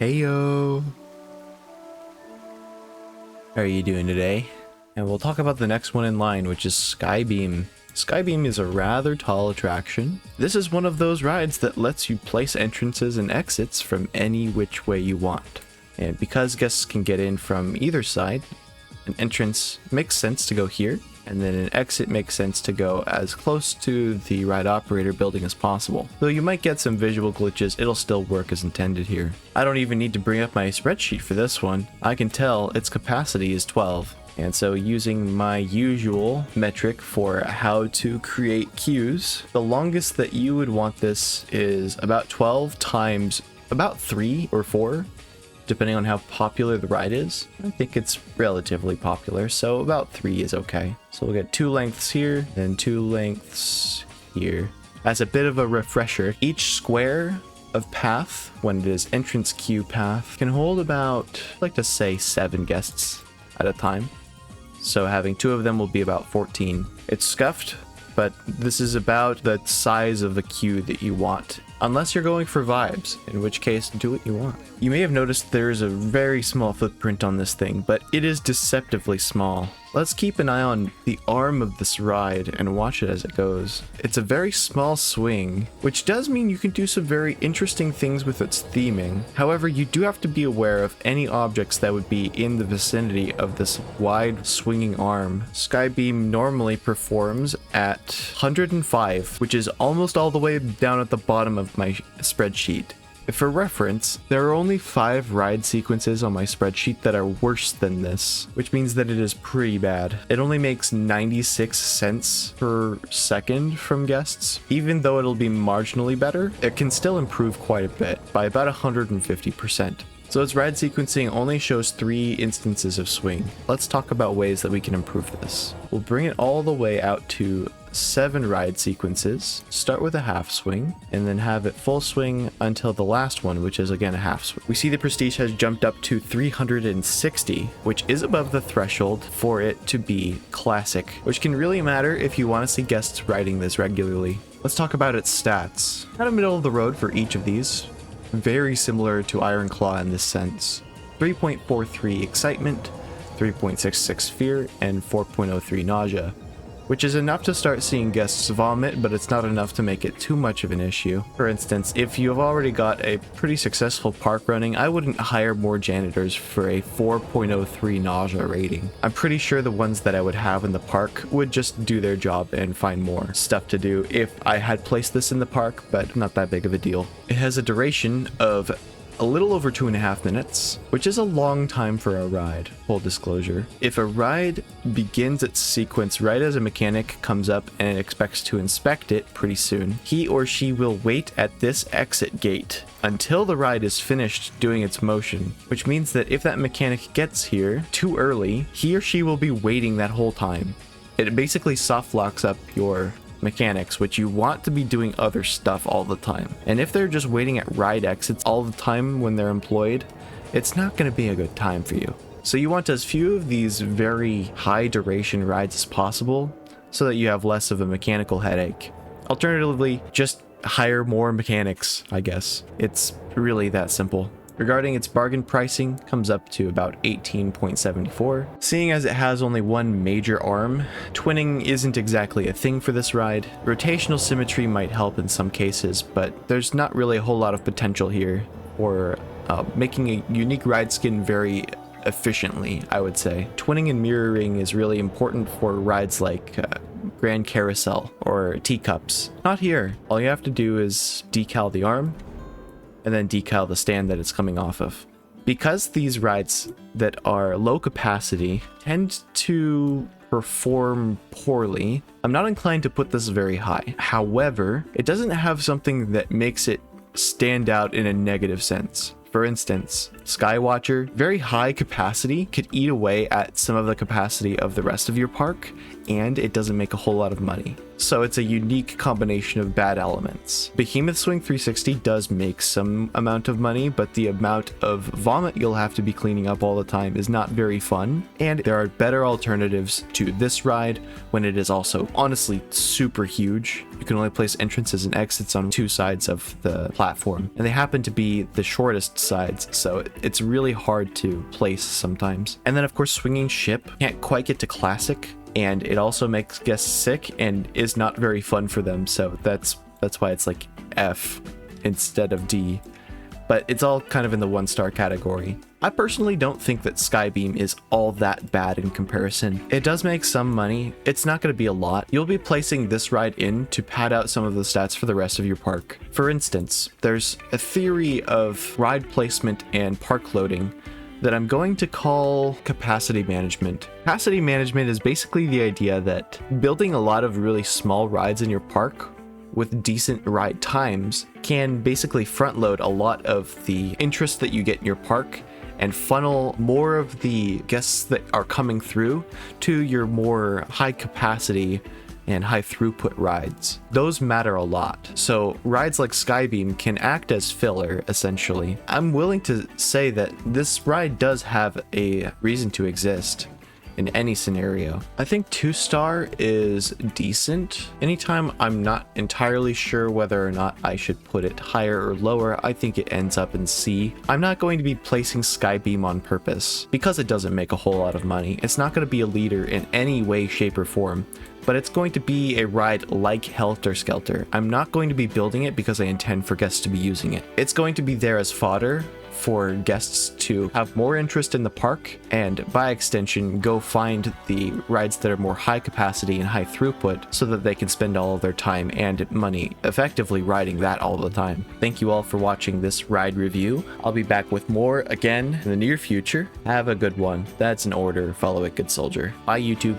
Heyo! How are you doing today? And we'll talk about the next one in line, which is Skybeam. Skybeam is a rather tall attraction. This is one of those rides that lets you place entrances and exits from any which way you want. And because guests can get in from either side, an entrance makes sense to go here, and then an exit makes sense to go as close to the ride operator building as possible. Though you might get some visual glitches, it'll still work as intended here. I don't even need to bring up my spreadsheet for this one. I can tell its capacity is 12. And so using my usual metric for how to create queues, the longest that you would want this is about 12 times about 3 or 4. Depending on how popular the ride is. I think it's relatively popular, so about 3 is okay. So we'll get 2 lengths here, then 2 lengths here. As a bit of a refresher, each square of path, when it is entrance queue path, can hold about, I'd like to say 7 guests at a time. So having 2 of them will be about 14. It's scuffed, but this is about the size of the queue that you want. Unless you're going for vibes, in which case, do what you want. You may have noticed there is a very small footprint on this thing, but it is deceptively small. Let's keep an eye on the arm of this ride and watch it as it goes. It's a very small swing, which does mean you can do some very interesting things with its theming. However, you do have to be aware of any objects that would be in the vicinity of this wide swinging arm. Skybeam normally performs at 105, which is almost all the way down at the bottom of my spreadsheet. For reference, there are only 5 ride sequences on my spreadsheet that are worse than this, which means that it is pretty bad. It only makes 96 cents per second from guests. Even though it'll be marginally better, it can still improve quite a bit, by about 150%. So its ride sequencing only shows 3 instances of swing. Let's talk about ways that we can improve this. We'll bring it all the way out to 7 ride sequences, start with a half swing, and then have it full swing until the last one, which is again a half swing. We see the prestige has jumped up to 360, which is above the threshold for it to be classic, which can really matter if you want to see guests riding this regularly. Let's talk about its stats. Kind of middle of the road for each of these. Very similar to Iron Claw in this sense. 3.43 excitement, 3.66 fear, and 4.03 nausea, which is enough to start seeing guests vomit, but it's not enough to make it too much of an issue. For instance, if you've already got a pretty successful park running, I wouldn't hire more janitors for a 4.03 nausea rating. I'm pretty sure the ones that I would have in the park would just do their job and find more stuff to do if I had placed this in the park, but not that big of a deal. It has a duration of a little over 2.5 minutes, which is a long time for a ride, full disclosure. If a ride begins its sequence right as a mechanic comes up and expects to inspect it pretty soon, he or she will wait at this exit gate until the ride is finished doing its motion, which means that if that mechanic gets here too early, he or she will be waiting that whole time. It basically soft locks up your mechanics, which you want to be doing other stuff all the time. And if they're just waiting at ride exits all the time when they're employed, it's not going to be a good time for you. So you want as few of these very high duration rides as possible so that you have less of a mechanical headache. Alternatively, just hire more mechanics, I guess. It's really that simple. Regarding its bargain pricing, comes up to about 18.74. Seeing as it has only one major arm, twinning isn't exactly a thing for this ride. Rotational symmetry might help in some cases, but there's not really a whole lot of potential here for making a unique ride skin very efficiently, I would say. Twinning and mirroring is really important for rides like Grand Carousel or Teacups. Not here. All you have to do is decal the arm, and then decal the stand that it's coming off of. Because these rides that are low capacity tend to perform poorly, I'm not inclined to put this very high. However, it doesn't have something that makes it stand out in a negative sense. For instance, Skywatcher, very high capacity, could eat away at some of the capacity of the rest of your park, and it doesn't make a whole lot of money. So it's a unique combination of bad elements. Behemoth Swing 360 does make some amount of money, but the amount of vomit you'll have to be cleaning up all the time is not very fun, and there are better alternatives to this ride when it is also honestly super huge. You can only place entrances and exits on 2 sides of the platform, and they happen to be the shortest sides, so it's really hard to place sometimes. And then of course Swinging Ship can't quite get to classic, and it also makes guests sick and is not very fun for them, so that's why it's like F instead of D. But it's all kind of in the 1-star category. I personally don't think that Skybeam is all that bad in comparison. It does make some money. It's not going to be a lot. You'll be placing this ride in to pad out some of the stats for the rest of your park. For instance, there's a theory of ride placement and park loading that I'm going to call capacity management. Capacity management is basically the idea that building a lot of really small rides in your park with decent ride times can basically front load a lot of the interest that you get in your park and funnel more of the guests that are coming through to your more high capacity and high throughput rides. Those matter a lot. So rides like Skybeam can act as filler, essentially. I'm willing to say that this ride does have a reason to exist in any scenario. I think 2-star is decent. Anytime I'm not entirely sure whether or not I should put it higher or lower, I think it ends up in C. I'm not going to be placing Skybeam on purpose because it doesn't make a whole lot of money. It's not going to be a leader in any way, shape, or form, but it's going to be a ride like Helter Skelter. I'm not going to be building it because I intend for guests to be using it. It's going to be there as fodder for guests to have more interest in the park, and by extension go find the rides that are more high capacity and high throughput so that they can spend all of their time and money effectively riding that all the time. Thank you all for watching this ride review. I'll be back with more again in the near future. Have a good one. That's an order. Follow it, good soldier. Bye, YouTube.